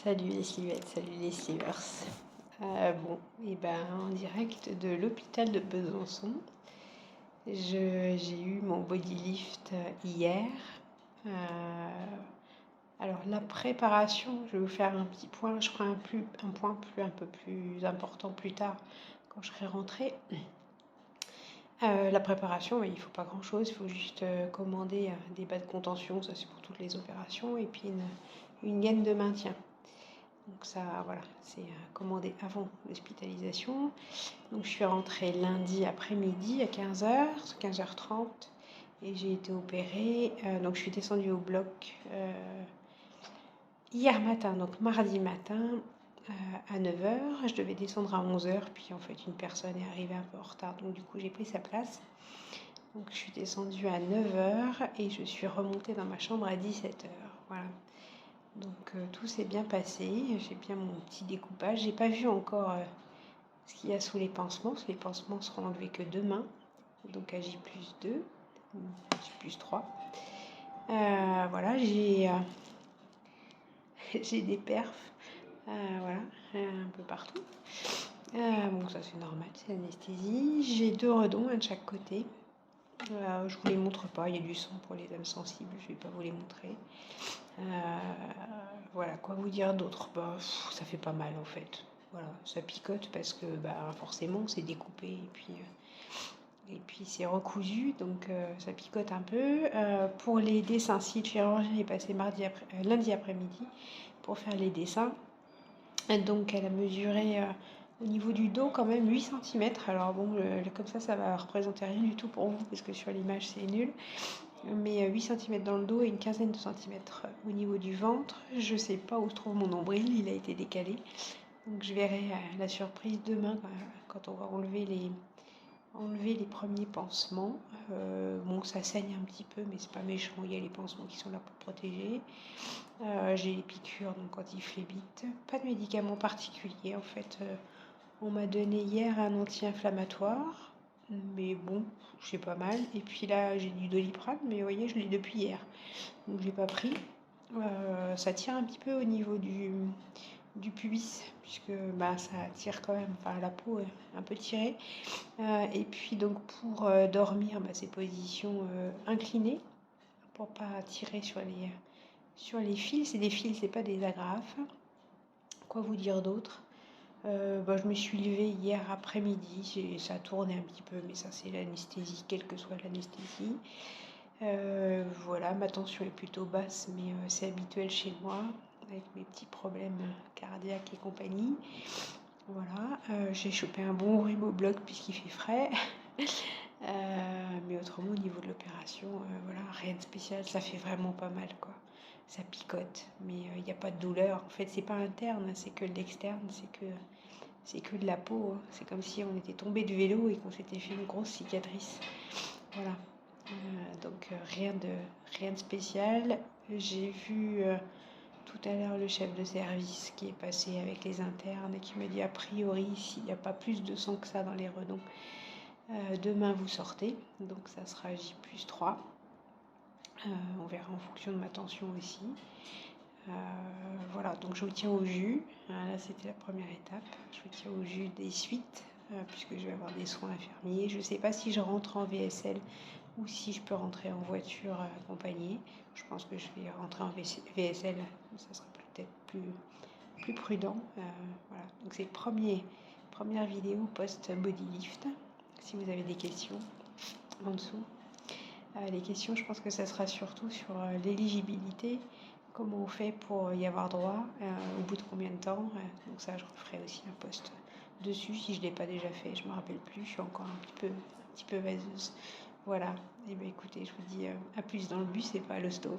Salut les Slivettes, salut les Slivers. En direct de l'hôpital de Besançon, j'ai eu mon body lift hier. Alors la préparation, je vais vous faire un petit point, je ferai un peu plus important plus tard quand je serai rentrée. La préparation, il ne faut pas grand chose, il faut juste commander des bas de contention, ça c'est pour toutes les opérations, et puis une gaine de maintien. Donc ça, voilà, c'est commandé avant l'hospitalisation. Donc je suis rentrée lundi après-midi à 15h, 15h30, et j'ai été opérée. Donc je suis descendue au bloc hier matin, donc mardi matin à 9h. Je devais descendre à 11h, puis en fait une personne est arrivée un peu en retard, donc du coup j'ai pris sa place. Donc je suis descendue à 9h et je suis remontée dans ma chambre à 17h. Voilà. Donc tout s'est bien passé, j'ai bien mon petit découpage. J'ai pas vu encore ce qu'il y a sous les pansements, parce que les pansements seront enlevés que demain, donc à J+2, J+3. Voilà, j'ai des perfs, voilà, un peu partout. Bon, ça c'est normal, c'est l'anesthésie. J'ai 2 redons, un de chaque côté. Je vous les montre pas, il y a du sang pour les âmes sensibles, je vais pas vous les montrer. Voilà, quoi vous dire d'autre? Ça fait pas mal en fait. Voilà, ça picote parce que forcément c'est découpé et puis c'est recousu, donc ça picote un peu. Pour les dessins, si le chirurgien est passé lundi après-midi pour faire les dessins, donc elle a mesuré au niveau du dos quand même 8 cm. Alors bon, comme ça va représenter rien du tout pour vous parce que sur l'image c'est nul. Mais 8 cm dans le dos et une quinzaine de centimètres au niveau du ventre. Je sais pas où se trouve mon nombril, il a été décalé. Donc je verrai la surprise demain quand on va enlever les premiers pansements. Bon, ça saigne un petit peu, mais c'est pas méchant. Il y a les pansements qui sont là pour protéger. J'ai les piqûres, donc anti-phlébite. Pas de médicaments particuliers en fait. On m'a donné hier un anti-inflammatoire. Mais bon, j'ai pas mal. Et puis là, j'ai du Doliprane, mais vous voyez, je l'ai depuis hier. Donc, j'ai pas pris. Ça tire un petit peu au niveau du pubis, puisque ça tire quand même, enfin la peau est un peu tirée. Et puis donc pour dormir, c'est position inclinée, pour pas tirer sur les fils. C'est des fils, c'est pas des agrafes. Quoi vous dire d'autre? Je me suis levée hier après-midi, ça a tourné un petit peu, mais ça c'est l'anesthésie, quelle que soit l'anesthésie. Voilà, ma tension est plutôt basse, mais c'est habituel chez moi, avec mes petits problèmes cardiaques et compagnie. Voilà, j'ai chopé un bon rhume au bloc puisqu'il fait frais. Mais autrement, au niveau de l'opération, voilà, rien de spécial, ça fait vraiment pas mal, quoi. Ça picote, mais il n'y a pas de douleur. En fait, c'est pas interne, c'est que l'externe, c'est que de la peau. C'est comme si on était tombé du vélo et qu'on s'était fait une grosse cicatrice. Voilà. Donc rien de spécial. J'ai vu tout à l'heure le chef de service qui est passé avec les internes et qui me dit a priori s'il n'y a pas plus de sang que ça dans les redons, demain vous sortez, donc ça sera J+3. On verra en fonction de ma tension aussi. Voilà, donc je vous tiens au jus. Là c'était la première étape. Je vous tiens au jus des suites puisque je vais avoir des soins infirmiers. Je ne sais pas si je rentre en VSL ou si je peux rentrer en voiture accompagnée. Je pense que je vais rentrer en VSL, ça sera peut-être plus prudent. Voilà, donc c'est première vidéo post-body lift. Si vous avez des questions en dessous. Les questions, je pense que ça sera surtout sur l'éligibilité. Comment on fait pour y avoir droit, au bout de combien de temps. Donc ça, je referai aussi un post dessus si je ne l'ai pas déjà fait. Je ne me rappelle plus, je suis encore un petit peu vaseuse. Voilà, et bien écoutez, je vous dis à plus dans le bus et pas à l'hosto.